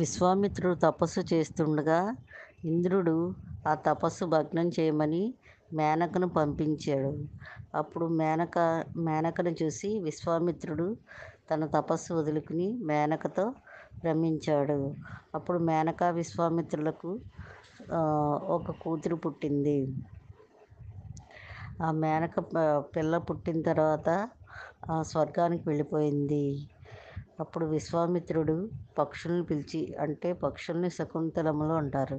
విశ్వామిత్రుడు తపస్సు చేస్తుండగా ఇంద్రుడు ఆ తపస్సు భగ్నం చేయమని మేనకను పంపించాడు. అప్పుడు మేనకను చూసి విశ్వామిత్రుడు తన తపస్సు వదులుకుని మేనకతో రమించాడు. అప్పుడు మేనక విశ్వామిత్రులకు ఒక కూతురు పుట్టింది. ఆ మేనక పిల్ల పుట్టిన తర్వాత స్వర్గానికి వెళ్ళిపోయింది. అప్పుడు విశ్వామిత్రుడు పక్షుల్ని పిలిచి, అంటే పక్షుల్ని శకుంతలములు అంటారు,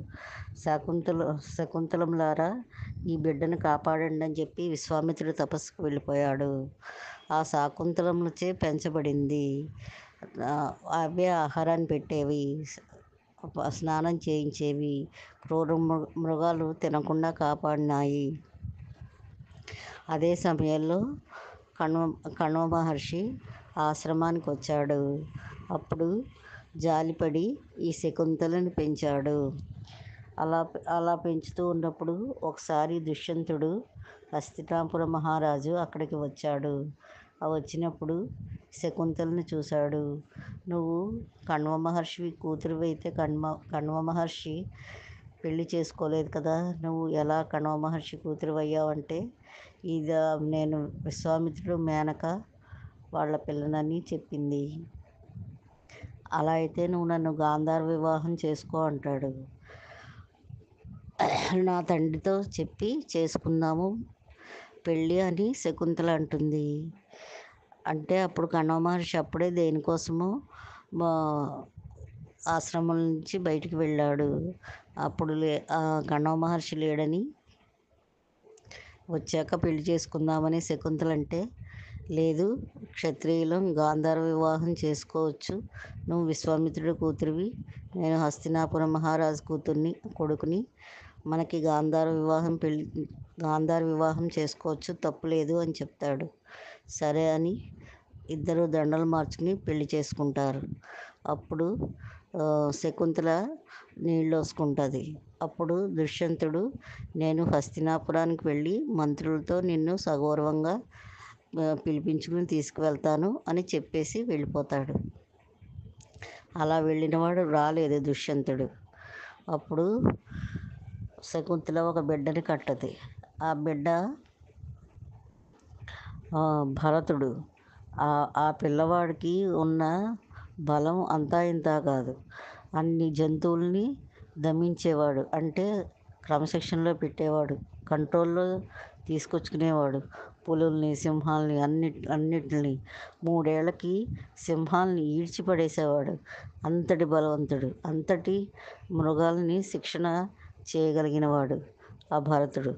శకుంతలములారా ఈ బిడ్డను కాపాడండి అని చెప్పి విశ్వామిత్రుడు తపస్సుకు వెళ్ళిపోయాడు. ఆ శాకుంతలములచే పెంచబడింది. అవే ఆహారాన్ని పెట్టేవి, స్నానం చేయించేవి, క్రూర మృగాలు తినకుండా కాపాడినాయి. అదే సమయంలో కణ్వ మహర్షి ఆశ్రమానికి వచ్చాడు. అప్పుడు జాలిపడి ఈ శకుంతలని పెంచాడు. అలా పెంచుతూ ఉన్నప్పుడు ఒకసారి దుష్యంతుడు, హస్తినాపుర మహారాజు అక్కడికి వచ్చాడు. వచ్చినప్పుడు శకుంతలని చూశాడు. నువ్వు కణ్వ మహర్షి కూతురు అయితే కణ్వ మహర్షి పెళ్లి చేసుకోలేదు కదా, నువ్వు ఎలా కణ్వ మహర్షి కూతురు అయ్యావంటే, నేను విశ్వామిత్రుడు మేనక వాళ్ళ పిల్లనని చెప్పింది. అలా అయితే నువ్వు నన్ను గాంధార వివాహం చేసుకో అంటాడు. నా తండ్రితో చెప్పి చేసుకుందాము పెళ్ళి అని శకుంతల అంటుంది. అంటే అప్పుడు కణ్వ మహర్షి అప్పుడే దేనికోసమో ఆశ్రమం నుంచి బయటికి వెళ్ళాడు. అప్పుడు కణ్వ మహర్షి లేడని వచ్చాక పెళ్లి చేసుకుందామని శకుంతల అంటే, లేదు, క్షత్రియులం గాంధార వివాహం చేసుకోవచ్చు, నువ్వు విశ్వామిత్రుడి కూతురివి, నేను హస్తినాపురం మహారాజు కొడుకుని, మనకి గాంధార వివాహం చేసుకోవచ్చు, తప్పులేదు అని చెప్తాడు. సరే అని ఇద్దరు దండలు మార్చుకుని పెళ్లి చేసుకుంటారు. అప్పుడు శకుంతల నీళ్ళు వసుకుంటుంది. అప్పుడు దుష్యంతుడు, నేను హస్తినాపురానికి వెళ్ళి మంత్రులతో నిన్ను సగౌరవంగా పిలిపించుకుని తీసుకువెళ్తాను అని చెప్పేసి వెళ్ళిపోతాడు. అలా వెళ్ళినవాడు రాలేదు దుష్యంతుడు. అప్పుడు శకుంతల ఒక బిడ్డని కట్టది. ఆ బిడ్డ భరతుడు. ఆ పిల్లవాడికి ఉన్న బలం అంతా ఇంతా కాదు, అన్ని జంతువుల్ని దమించేవాడు, అంటే క్రమశిక్షణలో పెట్టేవాడు, కంట్రోల్లో తీసుకొచ్చుకునేవాడు. పులుల్ని, సింహాల్ని, అన్నిటిని 3 ఏళ్లకి సింహాల్ని ఈడ్చిపడేసేవాడు. అంతటి బలవంతుడు, అంతటి మృగాల్ని శిక్షణ చేయగలిగినవాడు ఆ భరతుడు.